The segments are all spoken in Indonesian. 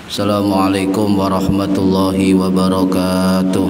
Assalamualaikum warahmatullahi wabarakatuh.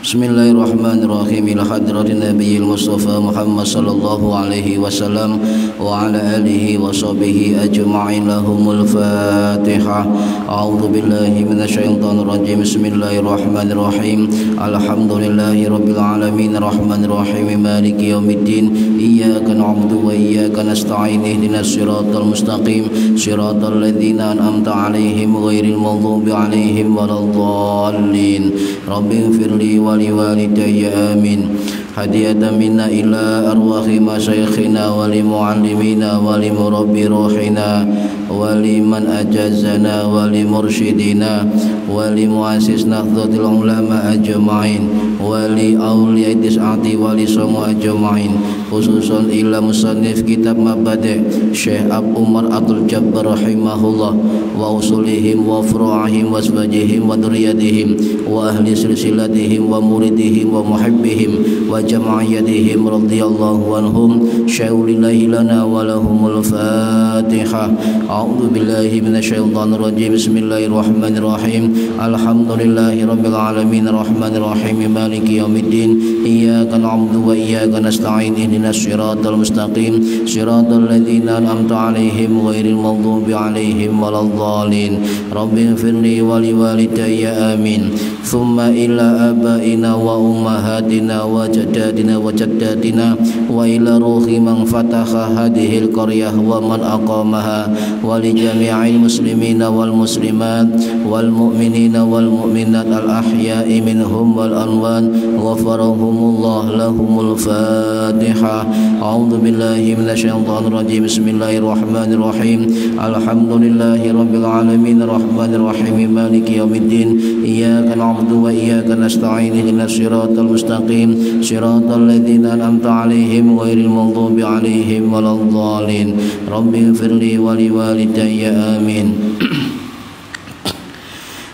Bismillahirrahmanirrahim. Ila hadratin Nabiyil Mustafa Muhammad sallallahu alaihi wasallam wa ala alihi wa sahbihi ajma'in. Lahumul Fatihah. A'udzu billahi minasyaitonir rajim. Bismillahirrahmanirrahim. Alhamdulillahi rabbil alamin arrahmanir rahim maliki yaumiddin. Iyyaka na'budu wa iyyaka nasta'in. Ihdinas siratal mustaqim. Siratal ladzina an'amta 'alaihim ghairil maghdubi 'alaihim waladdallin. Rabbighfirli wa liwalidayya amin. Hadiyatan minna ila arwahi masyayikhina wa limuallimina wa limurabbi ruhina wa liman ajazana wa limursyidina wa limuassis nahdlatul ulama ajma'in wa li awliya tis'ati wa li samu ajma'in. Khususan ila musannif kitab Mabadi' Syekh Abu Umar Abdul Jabbar rahimahullah wa usulihim wa furu'ahim wa asbajihim wa duriyatihim wa ahli silsilatihim wa muridihim wa muhibbihim wa jama'iyatihim radhiyallahu anhum. Syaulillahi lana wa lahumul Fatihah. A'udzu billahi minasyaitonir rajim. Bismillahirrahmanirrahim. Alhamdulillahi rabbil alamin arrahmanir rahim maliki yaumiddin. Iyyaka na'budu wa iyyaka nasta'in. Ihdinas siratal mustaqim. Siratal ladzina an'amta 'alaihim ghairil maghdubi 'alaihim waladdallin. Rabbighfirli wa liwalidayya amin. Thumma ila abaina wa ummahatina wa jaddatina wa jaddatina wa ila ruhi man fataha hadhil qaryah wa man aqamaha wa li jami'il muslimina wal muslimat wal mu'minina wal mu'minat al ahya'i minhum wal anwan ghafarahumullah lahumul Fatihah. A'udzu billahi minasyaitonir rajim. Bismillahirrahmanirrahim. Alhamdulillahi rabbil alamin arrahmanir rahim maliki yaumiddin. Iyyaka na'budu wa iyyaka nasta'in. Ihdinas siratal mustaqim. Siratal ladzina an'amta 'alaihim ghairil maghdubi 'alaihim waladdallin. Rabbighfirli wa liwalidayya amin.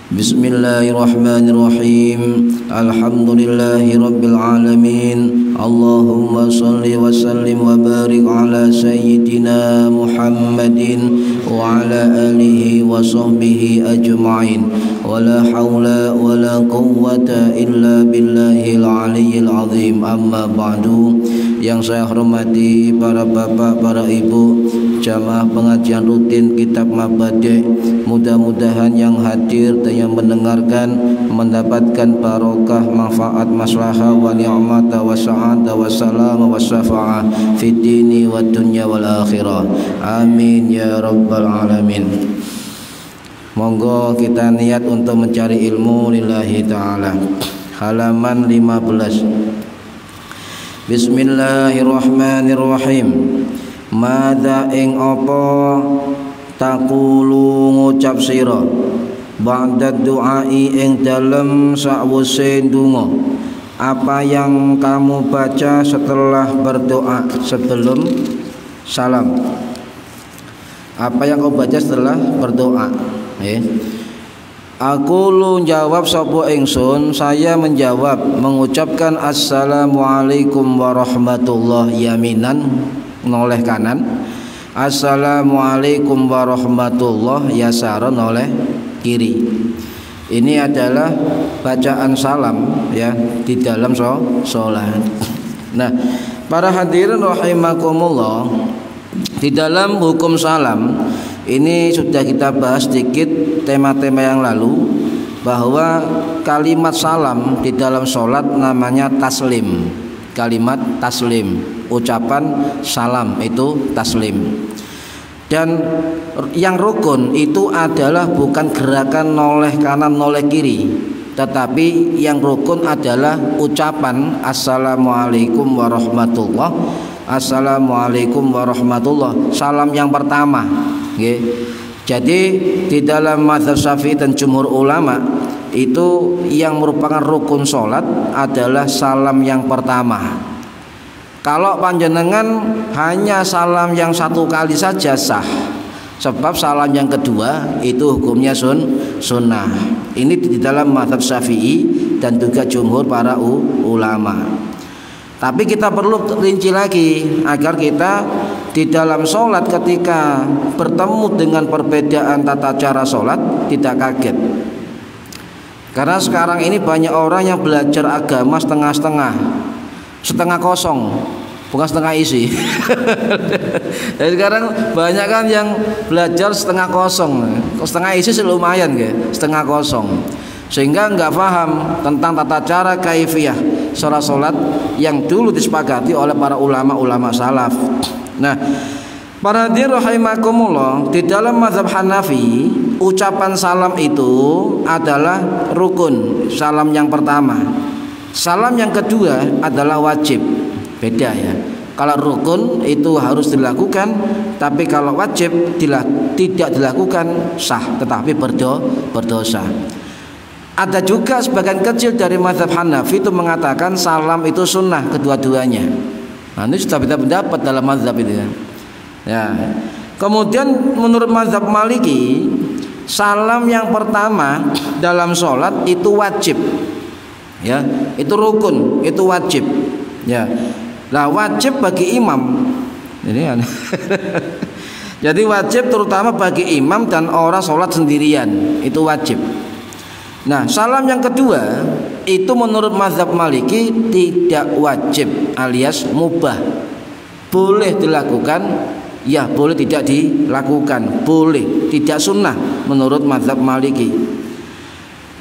Bismillahirrahmanirrahim. Alhamdulillahi rabbil alamin. Allahumma salli wa sallim wa barik ala sayyidina Muhammadin wa ala alihi wa sahbihi ajma'in. Wa la hawla wa la quwwata illa billahil aliyyil azim. Amma ba'du. Yang saya hormati para bapak, para ibu, jamaah pengajian rutin kitab Mabadi', mudah-mudahan yang hadir dan yang mendengarkan mendapatkan barokah, manfaat, maslahah wa ni'mata wa sa'adah wa salam wa syafa'ah fid dini wa dunya wal akhirah. Amin ya rabbal alamin. Monggo kita niat untuk mencari ilmu lillahi ta'ala. Halaman 15. Bismillahirrahmanirrahim. Madza ing apa taqulu ngucap sira ba'da du'ai ing dalem sakwise ndonga. Apa yang kamu baca setelah berdoa sebelum salam? Apa yang kau baca setelah berdoa? Aku lu jawab sapa ingsun, saya menjawab mengucapkan assalamualaikum warahmatullahi yaminan noleh kanan, assalamualaikum warahmatullahi yasaran noleh kiri. Ini adalah bacaan salam ya di dalam sholat. Nah, para hadirin rahimakumullah, di dalam hukum salam ini sudah kita bahas sedikit tema-tema yang lalu, bahwa kalimat salam di dalam sholat namanya taslim. Kalimat taslim, ucapan salam itu taslim. Dan yang rukun itu adalah bukan gerakan noleh kanan noleh kiri, tetapi yang rukun adalah ucapan assalamualaikum warahmatullah, assalamualaikum warahmatullah, salam yang pertama. Jadi di dalam mazhab Syafi'i dan jumhur ulama itu yang merupakan rukun sholat adalah salam yang pertama. Kalau panjenengan hanya salam yang satu kali saja sah, sebab salam yang kedua itu hukumnya sunnah. Ini di dalam mazhab Syafi'i dan juga jumhur para ulama. Tapi kita perlu rinci lagi agar kita di dalam sholat ketika bertemu dengan perbedaan tata cara sholat tidak kaget. Karena sekarang ini banyak orang yang belajar agama setengah-setengah, setengah kosong, bukan setengah isi. Jadi sekarang banyak kan yang belajar setengah kosong, setengah isi lumayan setengah kosong, sehingga nggak paham tentang tata cara kaifiyah sholat yang dulu disepakati oleh para ulama-ulama salaf. Nah, para hadirin rahimakumullah, di dalam mazhab Hanafi ucapan salam itu adalah rukun, salam yang pertama. Salam yang kedua adalah wajib. Beda ya. Kalau rukun itu harus dilakukan, tapi kalau wajib tidak dilakukan sah, tetapi berdosa. Ada juga sebagian kecil dari mazhab Hanafi itu mengatakan salam itu sunnah kedua-duanya. Nah, ini sudah beda pendapat dalam mazhab itu ya. Ya. Kemudian menurut mazhab Maliki, salam yang pertama dalam sholat itu wajib. Ya, itu rukun, itu wajib. Ya. Nah, wajib bagi imam. Ini jadi wajib terutama bagi imam dan orang sholat sendirian, itu wajib. Nah, salam yang kedua itu menurut mazhab Maliki tidak wajib alias mubah. Boleh dilakukan, ya boleh tidak dilakukan, boleh, tidak sunnah menurut mazhab Maliki.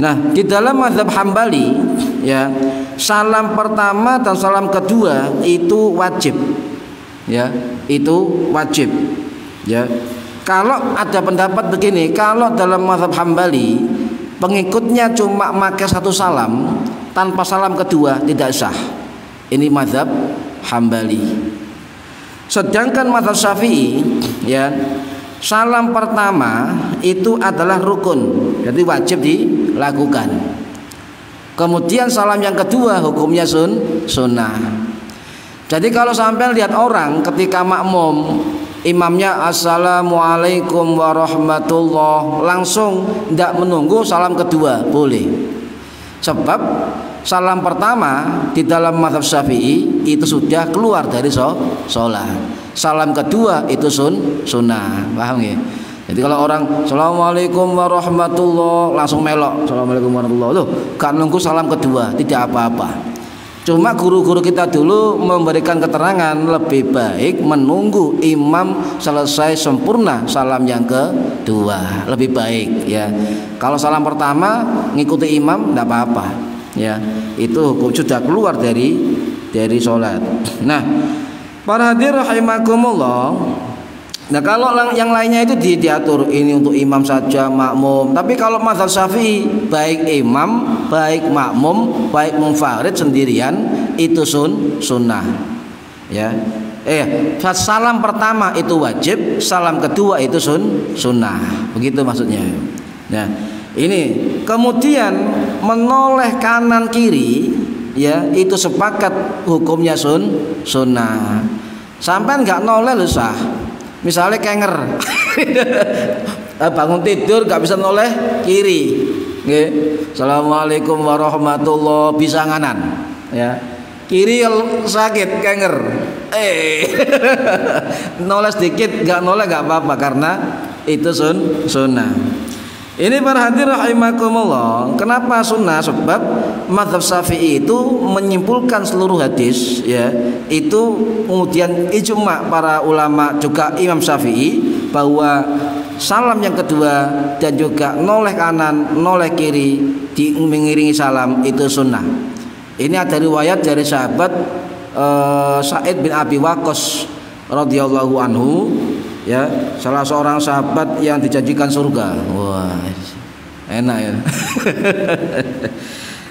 Nah, di dalam mazhab Hambali ya, salam pertama dan salam kedua itu wajib. Ya, itu wajib. Ya. Kalau ada pendapat begini, kalau dalam mazhab Hambali pengikutnya cuma pakai satu salam tanpa salam kedua tidak sah. Ini mazhab Hambali. Sedangkan mazhab Syafi'i ya, salam pertama itu adalah rukun, jadi wajib dilakukan. Kemudian salam yang kedua hukumnya sunnah. Jadi kalau sampai lihat orang ketika makmum imamnya assalamualaikum warahmatullah, langsung tidak menunggu salam kedua, boleh. Sebab salam pertama di dalam mazhab Syafi'i itu sudah keluar dari sholat. Salam kedua itu sunnah, paham ya? Jadi kalau orang assalamualaikum warahmatullah langsung melok assalamualaikum warahmatullah, loh, gak nunggu salam kedua, tidak apa-apa. Cuma guru-guru kita dulu memberikan keterangan lebih baik menunggu imam selesai sempurna salam yang kedua, lebih baik ya. Kalau salam pertama ngikuti imam tidak apa-apa ya, itu hukum sudah keluar dari sholat. Nah, para hadirin rahimakumullah, nah kalau yang lainnya itu diatur ini untuk imam saja, makmum. Tapi kalau mazhab Syafi'i baik imam, baik makmum, baik munfarid sendirian itu sunnah. Ya. Salam pertama itu wajib, salam kedua itu sunnah. Begitu maksudnya. Nah, ini kemudian menoleh kanan kiri ya, itu sepakat hukumnya sunnah. Sampai enggak noleh lu sah. Misalnya kenger bangun tidur gak bisa noleh kiri, assalamualaikum warahmatullah, bisa nganan ya, kiri sakit kenger noleh sedikit gak noleh gak apa-apa karena itu sunnah. Ini para hadirin rahimakumullah, kenapa sunnah? Sebab mazhab Syafi'i itu menyimpulkan seluruh hadis ya, itu kemudian ijma para ulama juga Imam Syafi'i bahwa salam yang kedua dan juga noleh kanan noleh kiri mengiringi salam itu sunnah. Ini ada riwayat dari sahabat Sa'id bin Abi Waqqas radhiyallahu anhu ya, salah seorang sahabat yang dijanjikan surga. Wah, enak ya.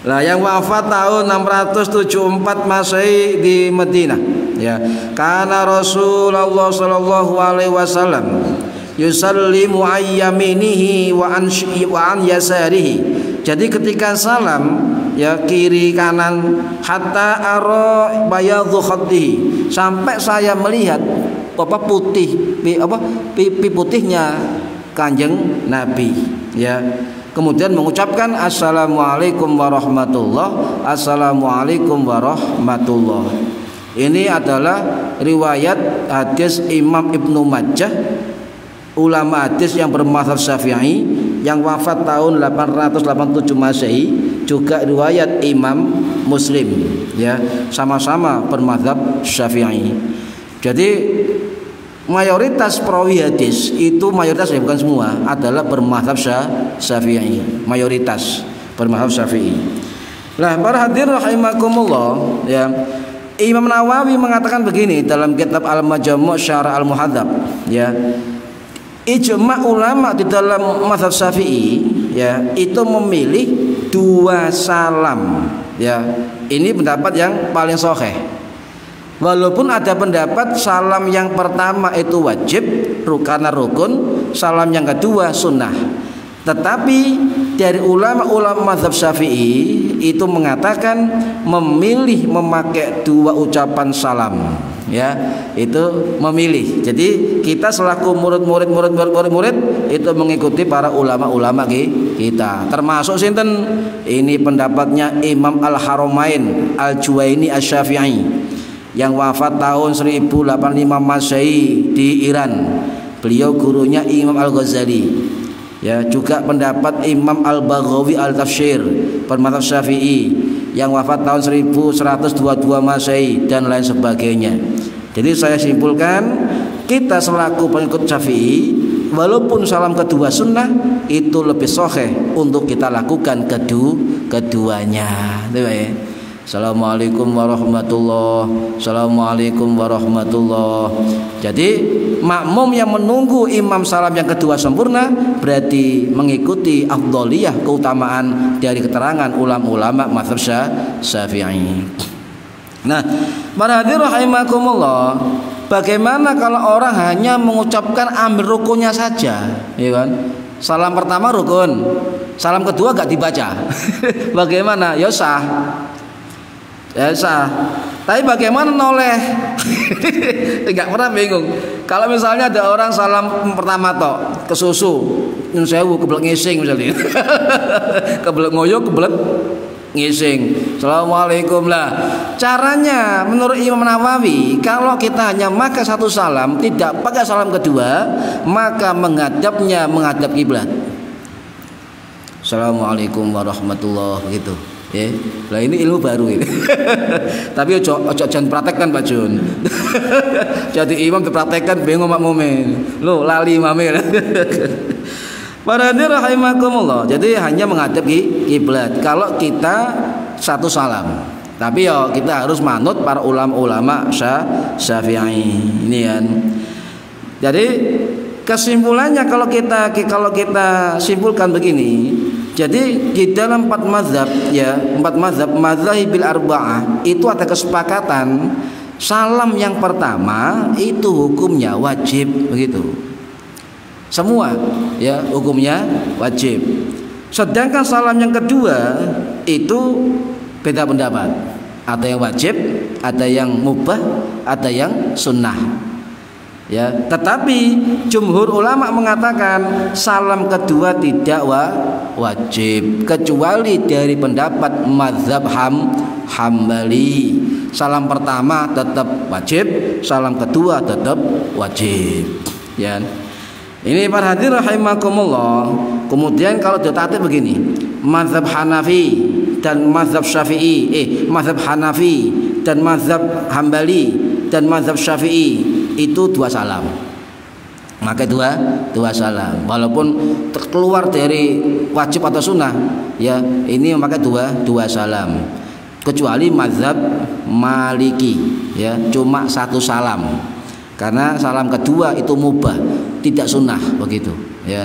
Lah yang wafat tahun 674 Masehi di Madinah ya. Kana Rasulullah sallallahu alaihi wasallam yusallimu ayyaminihi wa an yasarihi. Jadi ketika salam ya kiri kanan hatta ara bayadhu khaddihi, sampai saya melihat pipi putihnya Kanjeng Nabi ya. Kemudian mengucapkan assalamualaikum warahmatullah, assalamualaikum warahmatullah. Ini adalah riwayat hadis Imam Ibnu Majah, ulama hadis yang bermadzhab Syafi'i yang wafat tahun 887 Masehi, juga riwayat Imam Muslim, ya, sama-sama bermadzhab Syafi'i. Jadi mayoritas perawi hadis itu, mayoritas ya bukan semua, adalah bermadzhab Syafi'i, mayoritas bermadzhab Syafi'i. Nah, para hadirin rahimakumullah, ya, Imam Nawawi mengatakan begini dalam kitab Al-Majmu' Syarh Al-Muhadzab, ya. Ijma' ulama di dalam mazhab Syafi'i, ya, itu memilih 2 salam, ya. Ini pendapat yang paling sahih. Walaupun ada pendapat salam yang pertama itu wajib karena rukun, salam yang kedua sunnah. Tetapi dari ulama-ulama mazhab Syafi'i itu mengatakan memilih memakai 2 ucapan salam, ya, itu memilih. Jadi kita selaku murid itu mengikuti para ulama-ulama kita. Termasuk sinten? Ini pendapatnya Imam Al-Haramain Al-Juwaini Asy-Syafi'i yang wafat tahun 1085 Masehi di Iran. Beliau gurunya Imam Al-Ghazali. Ya, juga pendapat Imam Al-Baghawi Al-Tafsir bermadzhab Syafi'i yang wafat tahun 1122 Masehi dan lain sebagainya. Jadi saya simpulkan, kita selaku pengikut Syafi'i, walaupun salam kedua sunnah, itu lebih sahih untuk kita lakukan keduanya. Assalamualaikum warahmatullahi. Assalamualaikum warahmatullahi. Jadi makmum yang menunggu imam salam yang kedua sempurna berarti mengikuti afdholiyah, keutamaan dari keterangan ulama-ulama mazhab Syafi'i. Nah, para hadirin rahimakumullah, bagaimana kalau orang hanya mengucapkan ambil rukunnya saja, ya kan? Salam pertama rukun, salam kedua gak dibaca. Bagaimana? Ya sah. Ya sah. Tapi bagaimana noleh? Tidak pernah bingung. Kalau misalnya ada orang salam pertama tok ke susu, nyun sewu kebelet ngising misalnya. Kebelet ngoyo, kebelet ngising. Assalamualaikum lah. Caranya menurut Imam Nawawi, kalau kita hanya maka 1 salam, tidak pakai salam kedua, maka menghadapnya menghadap kiblat. Assalamualaikum warahmatullahi gitu. Ya, lah ini ilmu baru ini. Tapi ojo jangan praktekkan Pak Jun. Jadi imam dipraktekkan bingung makmumin. Lo lali imame. Para hadirin rahimakumullah. Jadi hanya menghadap kiblat kalau kita 1 salam. Tapi ya kita harus manut para ulama-ulama Syafi'i. Ini kan. Jadi kesimpulannya kalau kita simpulkan begini. Jadi di dalam 4 mazhab, ya, 4 mazhab mazhabil arba'ah itu ada kesepakatan salam yang pertama itu hukumnya wajib, begitu. Semua, ya, hukumnya wajib. Sedangkan salam yang kedua itu beda pendapat. Ada yang wajib, ada yang mubah, ada yang sunnah. Ya, tetapi jumhur ulama mengatakan salam kedua tidak wajib kecuali dari pendapat mazhab Hambali. Salam pertama tetap wajib, salam kedua tetap wajib. Ya. Ini para hadirin rahimakumullah. Kemudian kalau ditaati begini, mazhab Hanafi dan mazhab Syafi'i, mazhab Hanafi dan mazhab Hambali dan mazhab Syafi'i itu 2 salam. Maka dua salam. Walaupun keluar dari wajib atau sunnah, ya, ini memakai dua salam. Kecuali mazhab Maliki, ya, cuma 1 salam. Karena salam kedua itu mubah, tidak sunnah, begitu, ya.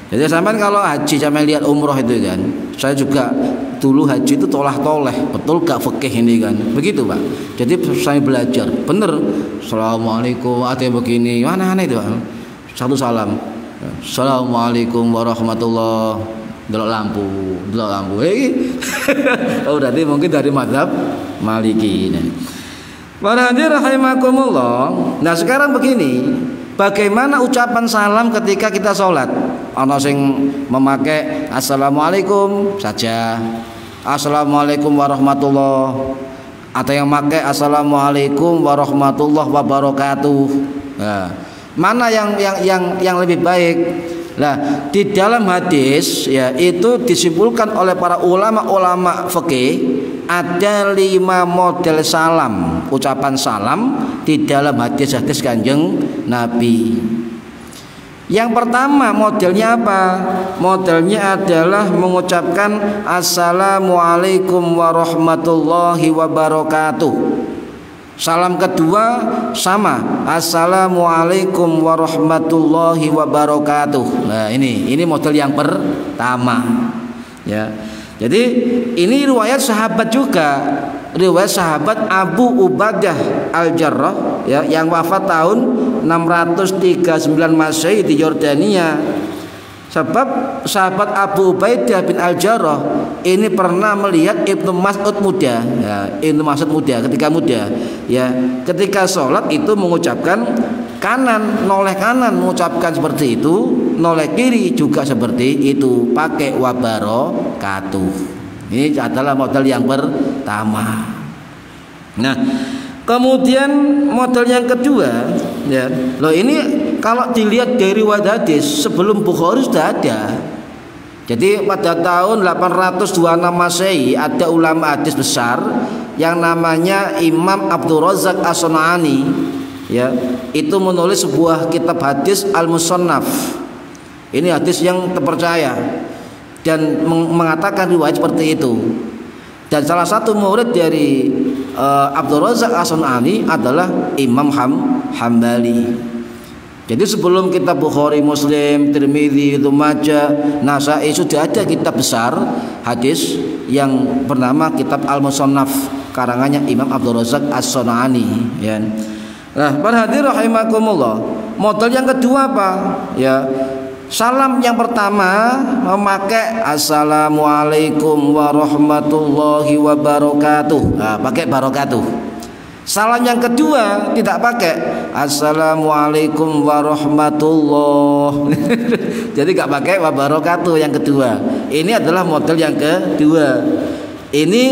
Jadi sampai kalau haji sampai lihat umroh itu kan, saya juga dulu haji itu toleh, betul gak fikih ini kan, begitu Pak. Jadi saya belajar, bener. Assalamualaikum, ada yang begini, mana itu Pak? 1 salam. Assalamualaikum warahmatullahi. Delok lampu. Oh, berarti mungkin dari mazhab Maliki ini. Para hadirin rahimakumullah. Nah, sekarang begini, bagaimana ucapan salam ketika kita sholat? Ana sing memakai assalamualaikum saja, assalamualaikum warahmatullahi. Atau yang pakai assalamualaikum warahmatullahi wabarakatuh. Nah, mana yang lebih baik? Nah, di dalam hadis ya itu disimpulkan oleh para ulama fikih ada 5 model salam, ucapan salam di dalam hadis-hadis Kanjeng Nabi. Yang pertama modelnya apa? Modelnya adalah mengucapkan assalamualaikum warahmatullahi wabarakatuh. Salam kedua sama, assalamualaikum warahmatullahi wabarakatuh. Nah, ini model yang pertama. Ya. Jadi ini riwayat sahabat juga, riwayat sahabat Abu Ubadah Al-Jarrah ya, yang wafat tahun 639 Masehi di Yordania. Sebab sahabat Abu Ubaidah bin Al-Jarrah ini pernah melihat Ibnu Mas'ud muda, ya, Ibnu Mas'ud muda ketika muda, ya, ketika sholat itu mengucapkan kanan, noleh kanan mengucapkan seperti itu, noleh kiri juga seperti itu, pakai wabarakatuh. Ini adalah model yang pertama. Nah, kemudian model yang kedua, ya, loh ini kalau dilihat dari riwayat hadis sebelum Bukhari sudah ada. Jadi pada tahun 826 Masehi ada ulama hadis besar yang namanya Imam Abdul Razak As-San'ani, ya, itu menulis sebuah kitab hadis Al-Musannaf. Ini hadis yang terpercaya dan mengatakan riwayat seperti itu. Dan salah satu murid dari Abdul Razak As-San'ani adalah Imam Hambali. Jadi sebelum kitab Bukhari, Muslim, Tirmidzi, Ibnu Majah, Nasa'i sudah ada kitab besar hadis yang bernama kitab Al-Musannaf karangannya Imam Abdul Razak As-San'ani, ya. Nah, para hadirin rahimakumullah, model yang kedua apa? Ya, salam yang pertama memakai assalamualaikum warahmatullahi wabarakatuh. Nah, pakai barakatuh. Salam yang kedua tidak pakai assalamualaikum warahmatullahi. Jadi nggak pakai wabarakatuh yang kedua. Ini adalah model yang kedua. Ini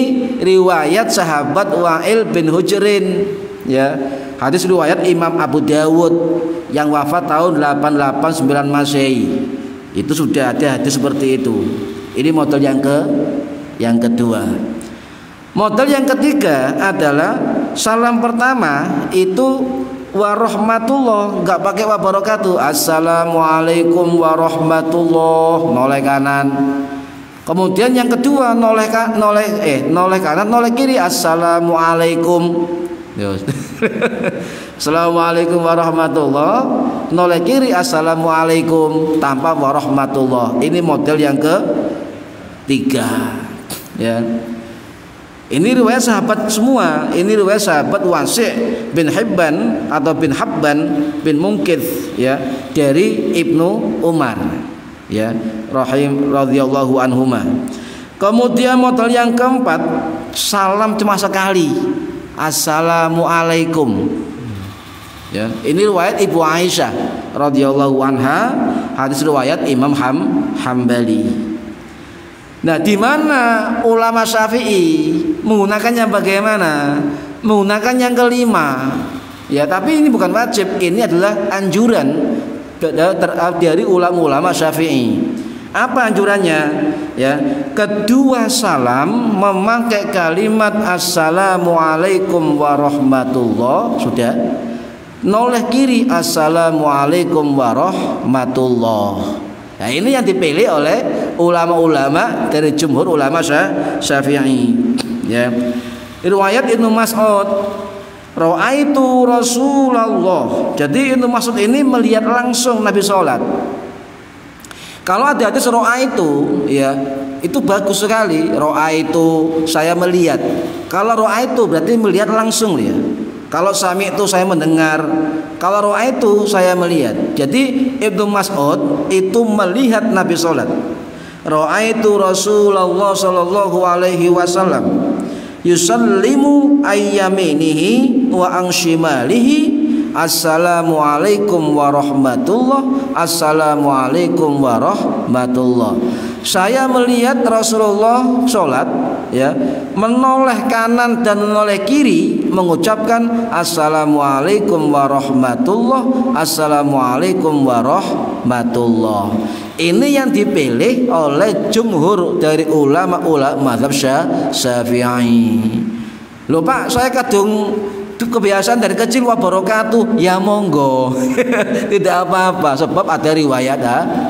riwayat sahabat Wa'il bin Hujrin, ya. Hadis riwayat Imam Abu Dawud yang wafat tahun 889 Masehi. Itu sudah ada hadis seperti itu. Ini model yang kedua. Model yang ketiga adalah salam pertama itu warahmatullah, nggak pakai wabarakatuh. Assalamualaikum warahmatullah, noleh kanan. Kemudian yang kedua noleh kanan, noleh kiri. Assalamualaikum. Assalamualaikum warahmatullah, noleh kiri assalamualaikum tanpa warahmatullah. Ini model yang ketiga, ya. Ini riwayat sahabat semua. Ini riwayat sahabat Wasi' bin Hibban atau bin Habban bin Munkith, ya, dari Ibnu Umar, ya, radhiyallahu anhuma. Kemudian model yang keempat, salam cuma sekali, assalamualaikum. Ya, ini riwayat Ibu Aisyah radhiyallahu anha, hadis riwayat Imam Hambali. Nah, di mana ulama Syafi'i menggunakannya bagaimana? Menggunakan yang kelima. Ya, tapi ini bukan wajib, ini adalah anjuran dari ulama Syafi'i. Apa anjurannya? Ya, kedua salam memakai kalimat assalamualaikum warahmatullah, sudah. Noleh kiri assalamualaikum warahmatullah. Nah, ini yang dipilih oleh ulama-ulama dari jumhur ulama Syafi'i, ya. Riwayat Ibnu Mas'ud, ra'aitu Rasulullah. Jadi Ibnu Mas'ud ini melihat langsung Nabi sholat. Kalau ada hadis ra'aitu, ya, itu bagus sekali. Ra'aitu, saya melihat. Kalau ra'aitu berarti melihat langsung, ya. Kalau sami itu saya mendengar, kalau ro'a itu saya melihat. Jadi Ibnu Mas'ud itu melihat Nabi sholat. Ro'a itu Rasulullah Sallallahu Alaihi Wasallam yusallimu ayyaminihi wa angshimalihi. Assalamualaikum warahmatullah, assalamualaikum warahmatullah. Saya melihat Rasulullah sholat ya, menoleh kanan dan menoleh kiri mengucapkan assalamualaikum warahmatullah, assalamualaikum warahmatullah. Ini yang dipilih oleh jumhur dari ulama-ulama mazhab Syafi'i. Loh Pak, saya kadung kebiasaan dari kecil wabarakatuh, ya monggo. Tidak apa-apa sebab ada riwayat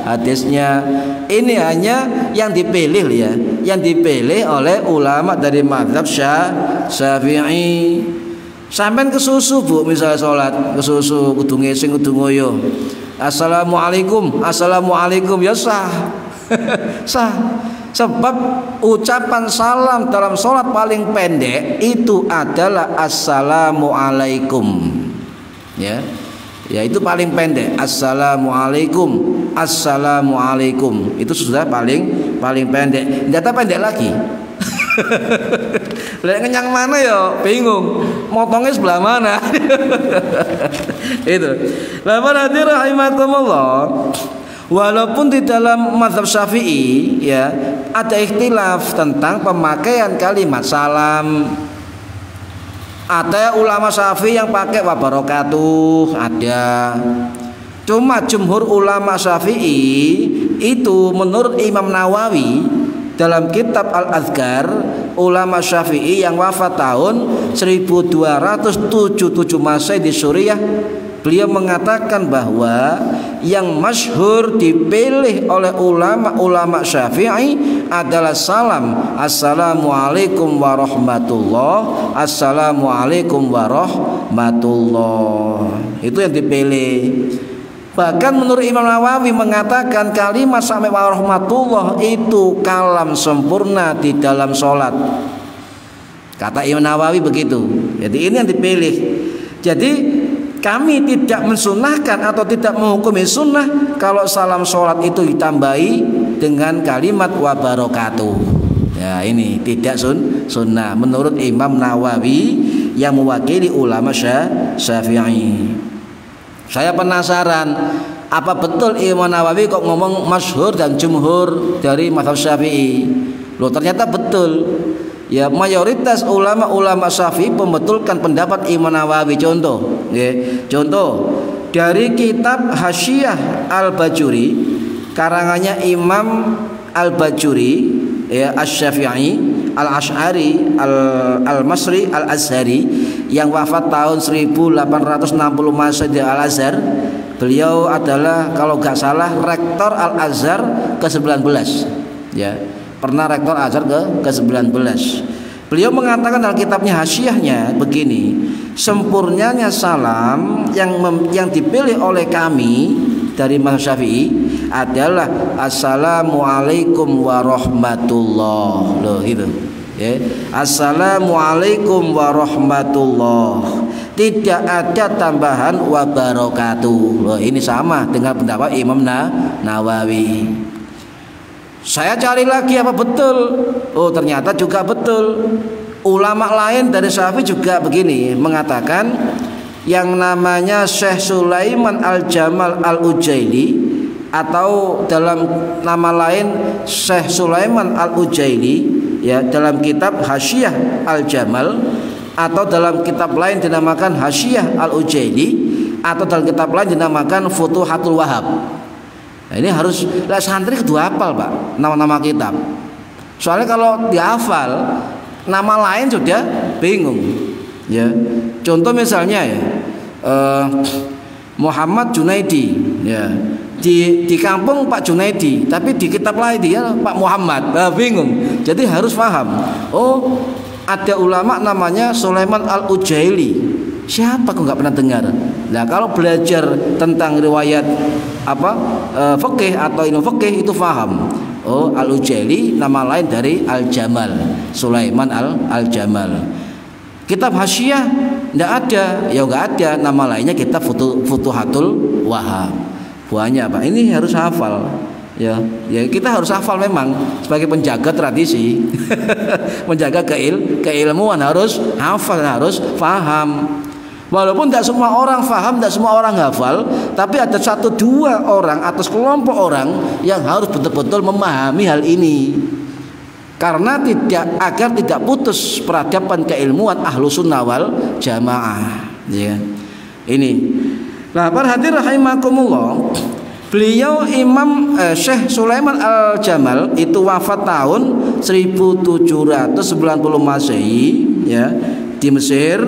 hadisnya. Ini hanya yang dipilih ya, yang dipilih oleh ulama dari mazhab Syafi'i. Sampai kesusu Bu, misalnya sholat kesusu kudu ngising kudu ngoyo, assalamualaikum, assalamualaikum, ya sah. Sah. Sebab ucapan salam dalam sholat paling pendek itu adalah assalamualaikum. Ya, ya itu paling pendek. Assalamualaikum, assalamualaikum. Itu sudah paling pendek. Tidak pendek lagi. Lek ngenyang mana ya bingung. Motongnya sebelah mana? Itu. Lamun hadir rahimakumullah. Walaupun di dalam mazhab Syafi'i ya ada ikhtilaf tentang pemakaian kalimat salam. Ada ulama Syafi'i yang pakai wabarakatuh, ada. Cuma jumhur ulama Syafi'i itu menurut Imam Nawawi dalam kitab Al-Azkar, ulama Syafi'i yang wafat tahun 1277 Masehi di Suriah, beliau mengatakan bahwa yang masyhur dipilih oleh ulama-ulama Syafi'i adalah salam assalamualaikum warahmatullah, assalamualaikum warahmatullah. Itu yang dipilih. Bahkan menurut Imam Nawawi mengatakan kalimat sampai warahmatullah itu kalam sempurna di dalam sholat. Kata Imam Nawawi begitu. Jadi ini yang dipilih. Jadi kami tidak mensunahkan atau tidak menghukumi sunnah kalau salam sholat itu ditambahi dengan kalimat wabarakatuh. Ya ini tidak sunnah menurut Imam Nawawi yang mewakili ulama Syafi'i. Saya penasaran, apa betul Imam Nawawi kok ngomong masyhur dan jumhur dari mazhab Syafi'i? Loh ternyata betul. Ya mayoritas ulama-ulama Syafi'i membetulkan pendapat Imam Nawawi. Contoh, dari kitab Hasyiah Al-Bajuri karangannya Imam Al-Bajuri ya Asy-Syafi'i Al-Asy'ari Al-Masri Al-Azhari yang wafat tahun 1860 Masehi di Al-Azhar. Beliau adalah kalau nggak salah rektor Al-Azhar ke-19 ya. Pernah rektor Azhar ke-19. Beliau mengatakan dalam kitabnya Hasyiahnya begini, sempurnanya salam yang dipilih oleh kami dari mazhab Syafi'i adalah assalamualaikum warahmatullah. Loh itu ya. Assalamualaikum warahmatullah. Tidak ada tambahan wabarakatuh. Loh ini sama dengan pendapat Imam Nawawi. Saya cari lagi apa betul. Oh ternyata juga betul. Ulama lain dari Syafi'i juga begini mengatakan, yang namanya Syekh Sulaiman Al-Jamal Al-Ujaili atau dalam nama lain Syekh Sulaiman Al-Ujaili ya, dalam kitab Hasyiah Al-Jamal atau dalam kitab lain dinamakan Hasyiah Al-Ujaili atau dalam kitab lain dinamakan Futuhatul Wahhab. Nah, ini harus lah santri kedua hafal Pak nama-nama kitab. Soalnya kalau dihafal nama lain sudah bingung. Ya, contoh misalnya ya Muhammad Junaidi ya, di kampung Pak Junaidi, tapi di kitab lain dia Pak Muhammad. Bingung. Jadi harus paham. Oh ada ulama namanya Sulaiman Al-Ujaili. Siapa kok nggak pernah dengar? Nah kalau belajar tentang riwayat fikih atau ilmu fikih itu paham. Oh Al-Ujaili nama lain dari Al-Jamal, Sulaiman Al-Jamal. Kitab Hasyiah nggak ada, ya nggak ada nama lainnya kitab Futuhatul Wahhab. Banyak Pak, ini harus hafal. Ya kita harus hafal memang sebagai penjaga tradisi, menjaga keilmuan harus hafal, harus paham. Walaupun tidak semua orang faham, tidak semua orang hafal, tapi ada 1-2 orang atau sekelompok orang yang harus betul-betul memahami hal ini. karena agar tidak putus peradaban keilmuan ahlu sunnah wal jamaah, ya. Ini. Nah, para hadirin rahimakumullah, beliau Imam Syekh Sulaiman Al-Jamal itu wafat tahun 1790 Masehi, ya, di Mesir.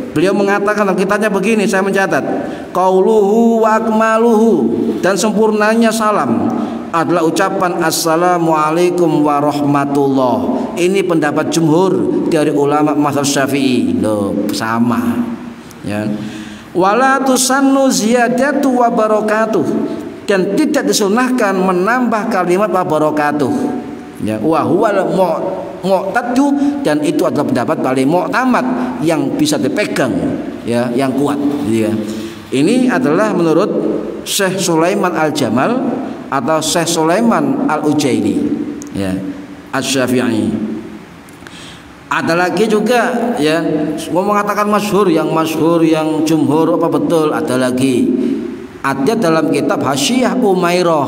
Beliau mengatakan dalam kitabnya begini, saya mencatat, qauluhu wa akmaluhu, dan sempurnanya salam adalah ucapan assalamualaikum warahmatullah. Ini pendapat jumhur dari ulama mazhab Syafi'i. Loh, sama, ya. Wala tusannu ziyadatu wa barakatuh, dan tidak disunahkan menambah kalimat wa barakatuh, ya. Wa huwal mu'tadu, dan itu adalah pendapat paling mu'tamad yang bisa dipegang, ya, yang kuat, ya. Ini adalah menurut Syekh Sulaiman Al-Jamal atau Syekh Sulaiman Al-Ujaili, ya, Asy-Syafi'i. Ada lagi juga, ya, mau mengatakan masyhur yang jumhur apa betul, ada lagi. Ada dalam kitab Hasyiyah Umairah,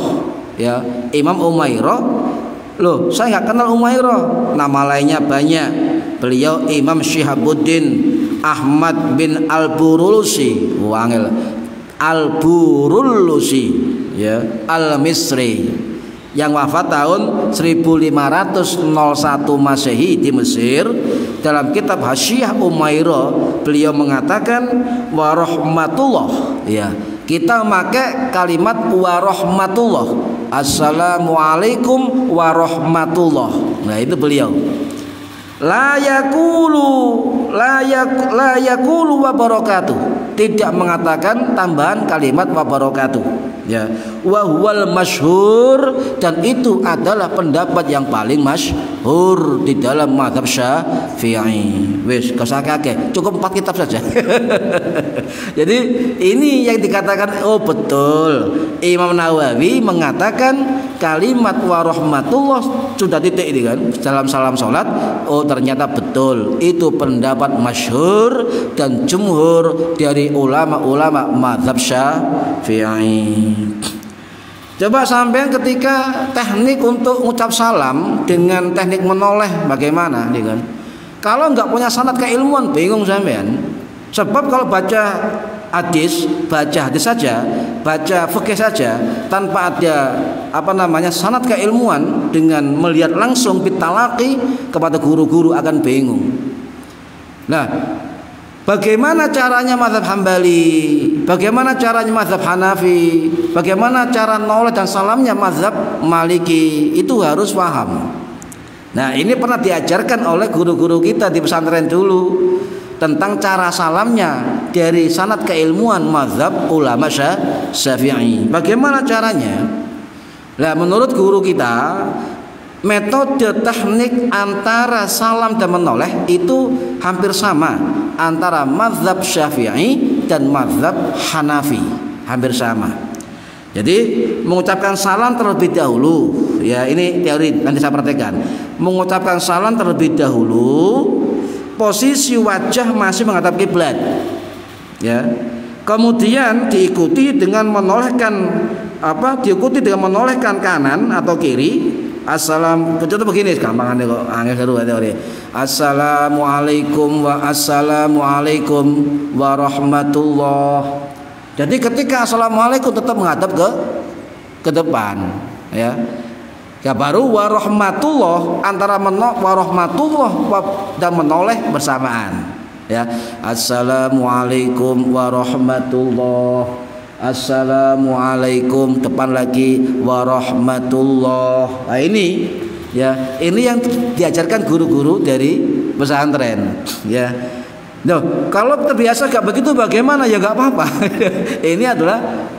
ya, Imam Umairah. Loh, saya nggak kenal Umairah, nama lainnya banyak. Beliau Imam Syihabuddin Ahmad bin Al-Burulusi, wangel Al-Burulusi, ya, Al-Misri, yang wafat tahun 1501 Masehi di Mesir. Dalam kitab Hasyiyah Umairah beliau mengatakan warahmatullah, ya, kita pakai kalimat warahmatullah, assalamualaikum warahmatullah. Nah, itu beliau la yakulu wa barakatuh, tidak mengatakan tambahan kalimat wa barakatuh, ya. Wa huwal masyhur, dan itu adalah pendapat yang paling masyhur di dalam mazhab Syafi'i. Wis kasakake, cukup 4 kitab saja. Jadi ini yang dikatakan, oh betul, Imam Nawawi mengatakan kalimat warahmatullah sudah titik ini kan dalam salam salat. Oh ternyata betul, itu pendapat masyhur dan jumhur dari ulama-ulama mazhab Syafi'i. Coba sampean ketika teknik untuk mengucap salam dengan teknik menoleh bagaimana, nih kan? Kalau nggak punya sanad keilmuan bingung sampean. Sebab kalau baca hadis saja, baca fikih saja tanpa ada sanad keilmuan, dengan melihat langsung bitalaqi kepada guru-guru akan bingung. Nah, bagaimana caranya mazhab Hambali, bagaimana caranya mazhab Hanafi, bagaimana cara noleh dan salamnya mazhab Maliki, itu harus paham. Nah, ini pernah diajarkan oleh guru-guru kita di pesantren dulu tentang cara salamnya dari sanad keilmuan mazhab ulama Syafi'i. Bagaimana caranya? Nah, menurut guru kita, metode teknik antara salam dan menoleh itu hampir sama antara mazhab Syafi'i dan mazhab Hanafi, hampir sama. Jadi mengucapkan salam terlebih dahulu, ya, ini teori nanti saya praktekkan. Mengucapkan salam terlebih dahulu, posisi wajah masih menghadap kiblat, ya. Kemudian diikuti dengan menolehkan menolehkan kanan atau kiri. Contoh begini, gampangannya kok angel seru teori. Assalamualaikum warahmatullah. Jadi ketika assalamualaikum tetap menghadap ke depan, ya. Ya, baru warahmatullah, antara warahmatullah dan menoleh bersamaan, ya. Assalamualaikum warahmatullah, assalamualaikum, depan lagi warahmatullah. Nah, ini, ya, ini yang diajarkan guru-guru dari pesantren, ya. Loh, kalau terbiasa gak begitu bagaimana, ya gak apa-apa. Ini adalah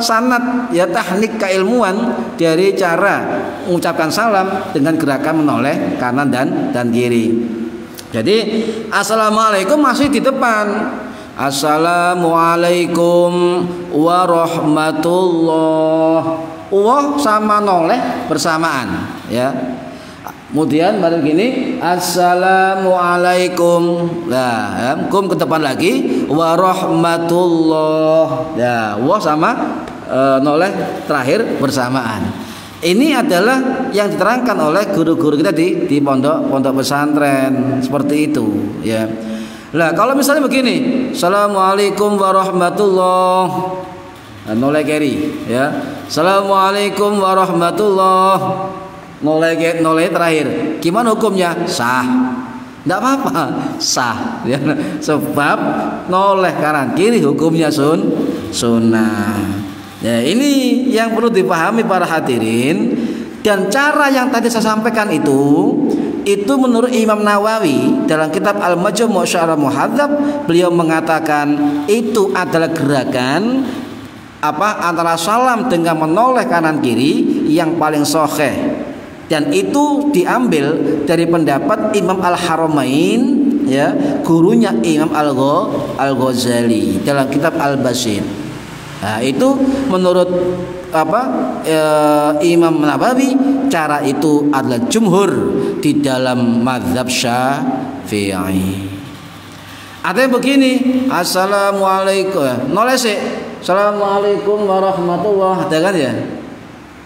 sanad, ya, teknik keilmuan dari cara mengucapkan salam dengan gerakan menoleh kanan dan kiri. Jadi assalamualaikum masih di depan. Assalamualaikum warahmatullah. Sama noleh bersamaan, ya. Kemudian baru gini, assalamualaikum. Nah, kum ke depan lagi, warahmatullah. Ya, sama noleh terakhir bersamaan. Ini adalah yang diterangkan oleh guru-guru kita di pondok pesantren seperti itu, ya. Lah kalau misalnya begini, Assalamualaikum warahmatullah, noleh keri, ya. Assalamualaikum warahmatullah, noleh terakhir. Gimana hukumnya? Sah. Tidak apa-apa, sah, ya. Sebab noleh kanan kiri hukumnya sunnah. Ya, ini yang perlu dipahami para hadirin. Dan cara yang tadi saya sampaikan itu menurut Imam Nawawi dalam kitab Al-Majmu' Syarah Muhadzab, beliau mengatakan itu adalah gerakan antara salam dengan menoleh kanan kiri yang paling sahih, dan itu diambil dari pendapat Imam Al-Haramain, ya, gurunya Imam Al-Ghazali dalam kitab Al-Basit. Nah, itu menurut Imam Nawawi, cara itu adalah jumhur di dalam mazhab Syafi'i. Ada yang begini, Assalamualaikum, noleh sih, Assalamualaikum warahmatullah, ada kan ya?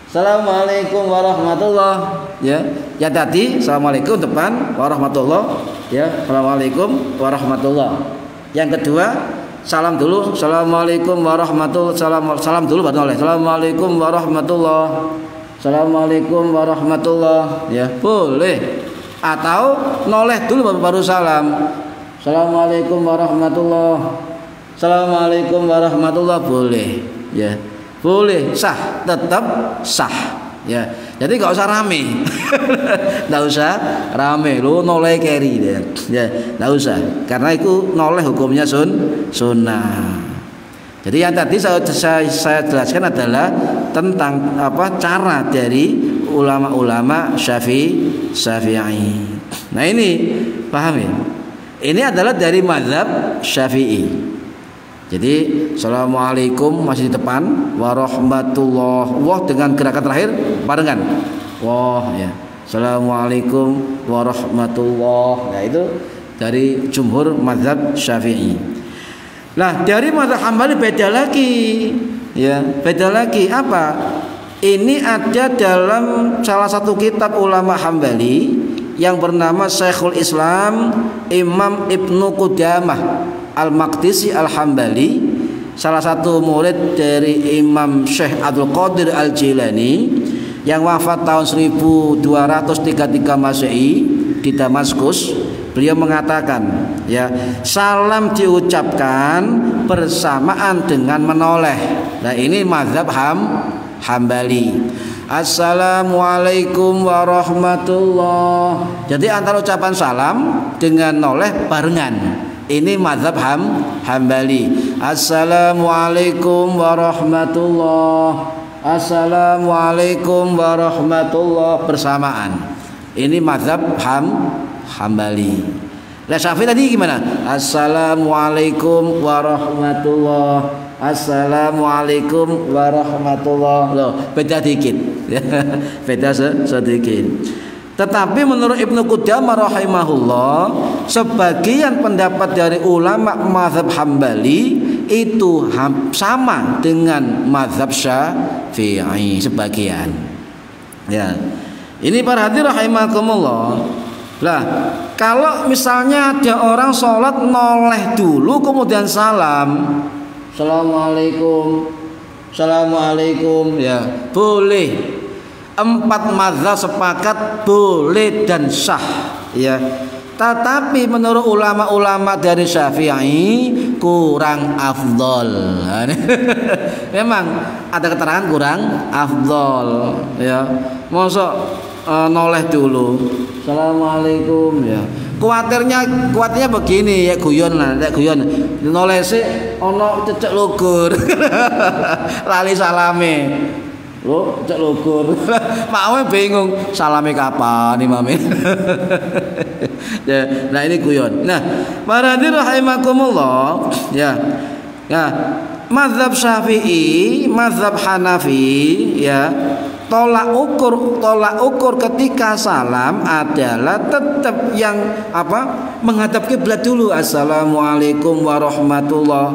Assalamualaikum warahmatullah, ya. Ya tadi Assalamualaikum depan warahmatullah, ya. Assalamualaikum warahmatullah. Yang kedua, salam dulu, Assalamualaikum warahmatullah, salam dulu baru noleh, Assalamualaikum warahmatullah, Assalamualaikum warahmatullah, ya boleh. Atau noleh dulu baru salam, Assalamualaikum warahmatullah, Assalamualaikum warahmatullah, boleh, ya boleh, sah, tetap sah, ya. Jadi nggak usah rame, nggak usah rame, lu noleh keri, ya, nggak usah, karena itu noleh hukumnya sunnah. Jadi yang tadi saya jelaskan adalah tentang cara dari ulama-ulama Syafi'i. Nah ini paham ya? Ini adalah dari mazhab Syafi'i. Jadi Assalamualaikum masih di depan, warahmatullah, wah dengan gerakan terakhir barengan, wah, ya, Assalamualaikum warahmatullah. Nah itu dari jumhur mazhab Syafi'i. Nah dari mazhab Hambali beda lagi, ya, beda lagi apa? Ini ada dalam salah satu kitab ulama Hambali yang bernama Syekhul Islam Imam Ibnu Qudamah Al-Maqdisi Al-Hambali, salah satu murid dari Imam Syekh Abdul Qadir Al-Jilani yang wafat tahun 1233 Masehi di Damaskus. Beliau mengatakan, ya, salam diucapkan bersamaan dengan menoleh. Nah ini mazhab Hambali. Assalamualaikum warahmatullah. Jadi antara ucapan salam dengan noleh barengan. Ini mazhab Hambali. Assalamualaikum warahmatullah, Assalamualaikum warahmatullah, bersamaan. Ini mazhab Hambali. Lah Syafi'i tadi gimana? Assalamualaikum warahmatullah, Assalamualaikum warahmatullah. Loh, beda dikit. Beda sedikit. Tetapi menurut Ibnu Qudamah rahimahullah, sebagian pendapat dari ulama mazhab Hambali itu sama dengan mazhab Syafi'i sebagian. Ya. Ini para hadirin rahimakumullah. Lah, kalau misalnya ada orang sholat noleh dulu kemudian salam, Assalamualaikum, Assalamualaikum, ya boleh. 4 mazhab sepakat boleh dan sah, ya. Tetapi menurut ulama-ulama dari Syafi'i kurang afdol. Memang ada keterangan kurang afdol, ya. Mosok noleh dulu, Assalamualaikum, ya. Kuatirnya begini, ya guyon lah, guyon. Noleh sih ono cecek lugur. Lali salame. Lo cek lugur. Maknya bingung salame kapan imame. Ya, nah ini guyon. Nah, para hadirin rahimakumullah, ya. Ya, mazhab Syafi'i, mazhab Hanafi, ya. Tolak ukur ketika salam adalah tetap yang menghadap kiblat dulu. Assalamualaikum warahmatullah.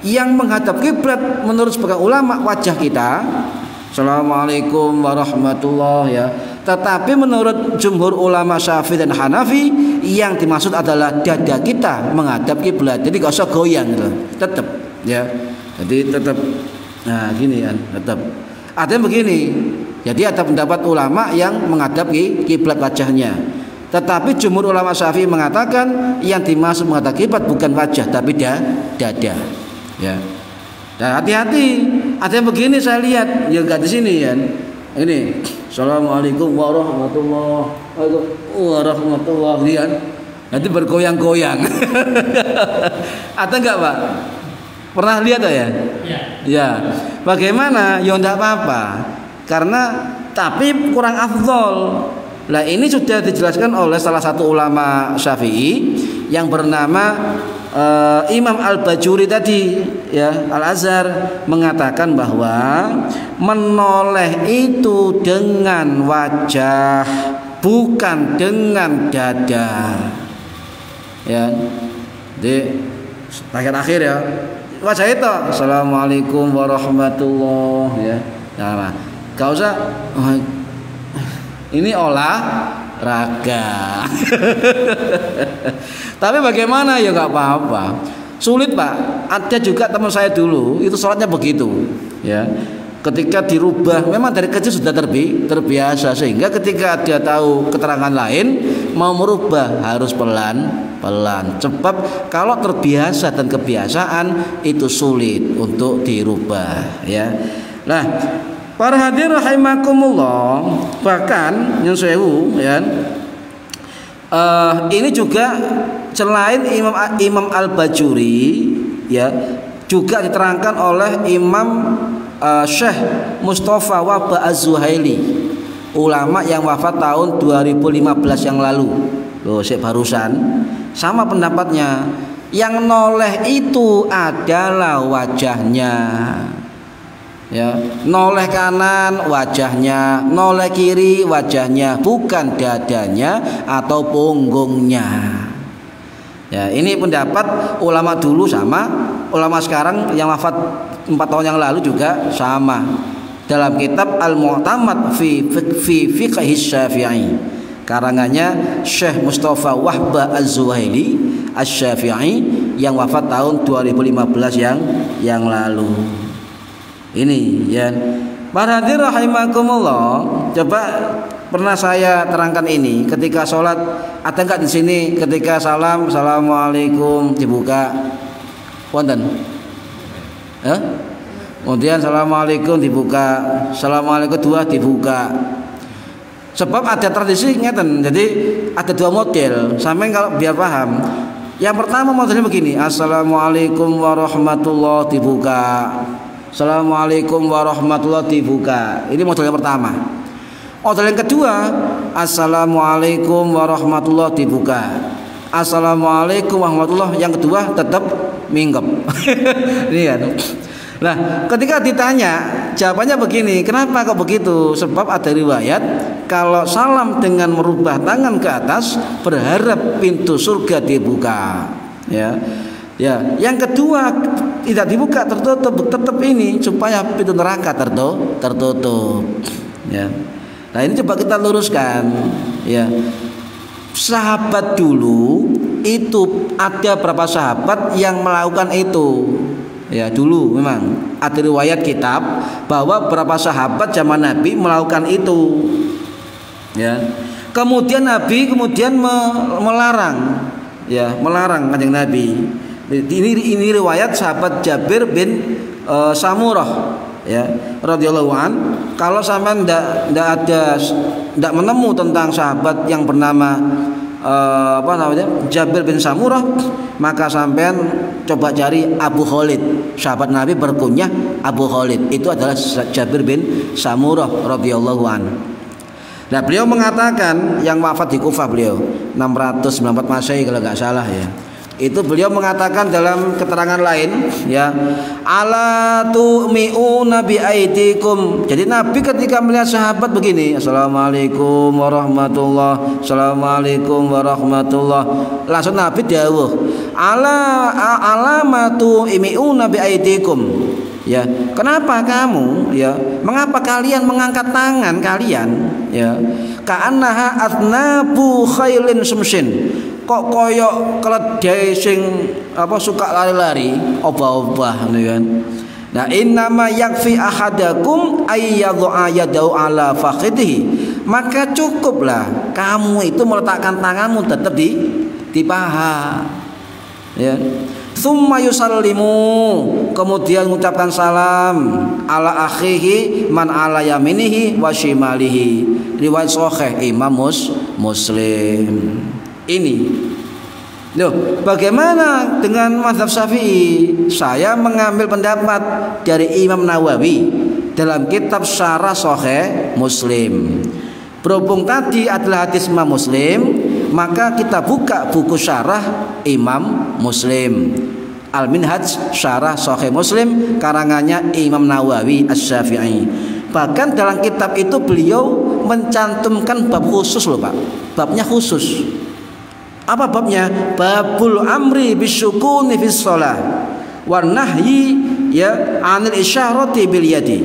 Yang menghadap kiblat menurut sebagian ulama wajah kita, Assalamualaikum warahmatullahi ya. Tetapi menurut jumhur ulama Syafi'i dan Hanafi yang dimaksud adalah dada kita menghadap kiblat. Jadi gak usah goyang gitu. Tetap ya. Jadi tetap nah gini kan, tetap. Ada yang begini. Jadi ada pendapat ulama yang menghadap kiblat wajahnya. Tetapi jumhur ulama Syafi'i mengatakan yang dimaksud menghadap kiblat bukan wajah tapi dada. Ya. Dan hati-hati, ada yang begini saya lihat, ya enggak di sini ya. Ini, Assalamualaikum warahmatullahi wabarakatuh. Lihat, nanti bergoyang-goyang. Ada enggak Pak? Pernah lihat ya? Ya. Bagaimana? Ya enggak apa-apa. Karena tapi kurang afdol. Nah ini sudah dijelaskan oleh salah satu ulama Syafi'i yang bernama Imam Al-Bajuri tadi ya, Al-Azhar mengatakan bahwa menoleh itu dengan wajah bukan dengan dada ya. Di bagian akhir ya wajah itu Assalamualaikum warahmatullahi ya. Nah, gak usah ini olahraga. Tapi bagaimana ya nggak apa-apa. Sulit Pak. Ada juga teman saya dulu itu sholatnya begitu ya. Ketika dirubah memang dari kecil sudah terbiasa sehingga ketika dia tahu keterangan lain mau merubah harus pelan-pelan. Sebab kalau terbiasa dan kebiasaan itu sulit untuk dirubah ya. Nah, para hadirin rahimakumullah, bahkan yang sewu ya. Ini juga selain Imam Al-Bajuri ya, juga diterangkan oleh Imam Syekh Mustafa Wahba Az-Zuhaili, ulama yang wafat tahun 2015 yang lalu. Loh, saya barusan sama pendapatnya. Yang noleh itu adalah wajahnya. Ya, noleh kanan wajahnya, noleh kiri wajahnya, bukan dadanya atau punggungnya. Ya, ini pendapat ulama dulu sama ulama sekarang yang wafat 4 tahun yang lalu juga sama. Dalam kitab Al-Mu'tamad fi Fiqh Syafi'i karangannya Syekh Mustafa Wahba Az-Zuhaili Asy-Syafi'i yang wafat tahun 2015 yang lalu. Ini ya. Para hadirin rahimakumullah, coba pernah saya terangkan ini ketika sholat. Ada enggak di sini ketika salam assalamualaikum dibuka? Wonten? Kemudian assalamualaikum dibuka, assalamualaikum dua dibuka. Sebab ada tradisi ngeten. Jadi ada 2 model. Sampai kalau biar paham. Yang pertama modelnya begini, assalamualaikum warahmatullahi dibuka. Assalamualaikum warahmatullahi dibuka. Ini model yang pertama. Model yang kedua, assalamualaikum warahmatullahi dibuka. Assalamualaikum warahmatullahi yang kedua tetap minggep. Ini kan. Nah, ketika ditanya, jawabannya begini. Kenapa kok begitu? Sebab ada riwayat kalau salam dengan merubah tangan ke atas berharap pintu surga dibuka. Ya. Ya, yang kedua tidak dibuka, tertutup, tetap ini supaya pintu neraka tertutup. Ya. Nah, ini coba kita luruskan. Ya. Sahabat dulu itu ada berapa sahabat yang melakukan itu? Ya, dulu memang ada riwayat kitab bahwa beberapa sahabat zaman Nabi melakukan itu. Ya. Kemudian Nabi melarang. Ya, melarang Kanjeng Nabi. Ini riwayat sahabat Jabir bin Samurah ya radhiyallahu an. Kalau sampean ndak menemu tentang sahabat yang bernama Jabir bin Samurah, maka sampean coba cari Abu Khalid. Sahabat Nabi berkunyah Abu Khalid. Itu adalah Jabir bin Samurah radhiyallahu an. Nah, beliau mengatakan yang wafat di Kufah beliau 694 Masehi kalau nggak salah ya. Itu beliau mengatakan dalam keterangan lain ya, ala tu'mi'una bi aidikum. Jadi Nabi ketika melihat sahabat begini, assalamualaikum warahmatullah, assalamualaikum warahmatullah, langsung Nabi dawuh, alamatu imi'una bi aidikum. Ya, kenapa kamu ya? Mengapa kalian mengangkat tangan kalian? Ya, ka'annaha atnabu khailin sumsin. Kok koyok keledai sing apa suka lari-lari, obah-obah gitu kan. Nah, innama yakfi ahadakum ayyadhu'a yadahu ala fakhidhi. Maka cukuplah kamu itu meletakkan tanganmu tetap di paha. Ya. Tsumma yusallimu, kemudian mengucapkan salam ala akhihi man ala yaminihi wa shimalihi. Riwayat sahih Imam Muslim. Ini loh, bagaimana dengan mazhab Syafi'i? Saya mengambil pendapat dari Imam Nawawi dalam kitab Syarah Sahih Muslim. Berhubung tadi adalah hadis Imam Muslim, maka kita buka buku syarah Imam Muslim, Al-Minhaj Syarah Sahih Muslim karangannya Imam Nawawi Asy-Syafi'i. Bahkan dalam kitab itu beliau mencantumkan bab khusus loh Pak. Babnya khusus. Apa babnya? Babul amri bisyukuni fis shalah wan nahyi ya 'anil isyarati bil yadi.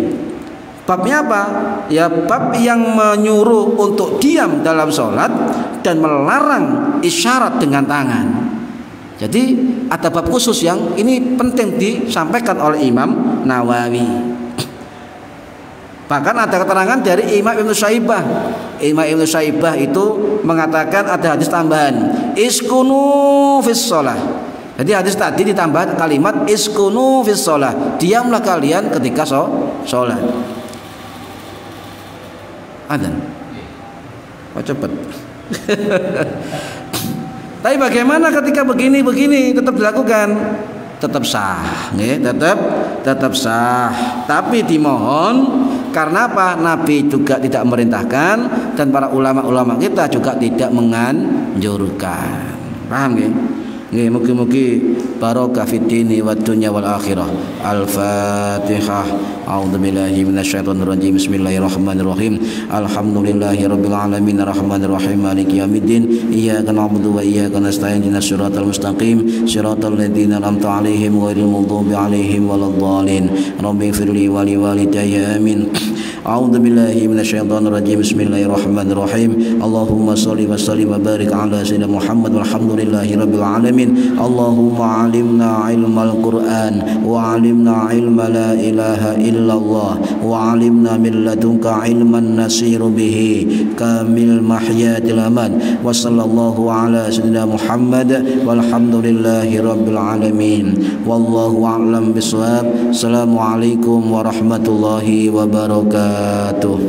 Babnya apa? Ya bab yang menyuruh untuk diam dalam sholat dan melarang isyarat dengan tangan. Jadi ada bab khusus yang ini penting disampaikan oleh Imam Nawawi. Bahkan ada keterangan dari Imam Ibnu Syaibah. Imam Ibnu Syaibah itu mengatakan ada hadis tambahan, iskunu fis shalah. Jadi hadis tadi ditambah kalimat iskunu fis shalah, diamlah kalian ketika sholat. Ada. Kok cepet. Tapi bagaimana ketika begini tetap dilakukan? Tetap sah, tetap sah. Tapi dimohon, karena apa? Nabi juga tidak memerintahkan dan para ulama-ulama kita juga tidak menganjurkan. Paham nggih? Nggih, mugi-mugi barokah fid dini wad dunya wal akhirah. Al-Fatihah. A'udzubillahi minasyaitonir rajim. Bismillahirrahmanirrahim. Alhamdulillahirabbil alamin arrahmanir rahim maliki yaumiddin. Iyyaka na'budu wa iyyaka nasta'in. Ihdinas siratal mustaqim. Siratal ladzina an'amta 'alaihim ghairil maghdubi 'alaihim waladdallin. Rabbighfirli wa liwalidayya amin. A'udzubillahi minasyaitonir rajim. Bismillahirrahmanirrahim. Allahumma shalli wa sallim wa barik ala sayyidina Muhammad walhamdulillahirabbil alamin. Allahumma alimna ilmal Qur'an wa alimna ilma la ilaha illallah wa alimna min ladunka ilman nasiru bihi kamil mahyatil aman wa sallallahu ala sayyidina Muhammad walhamdulillahi rabbil alamin wallahu a'lam bishawab. Assalamualaikum warahmatullahi wabarakatuh.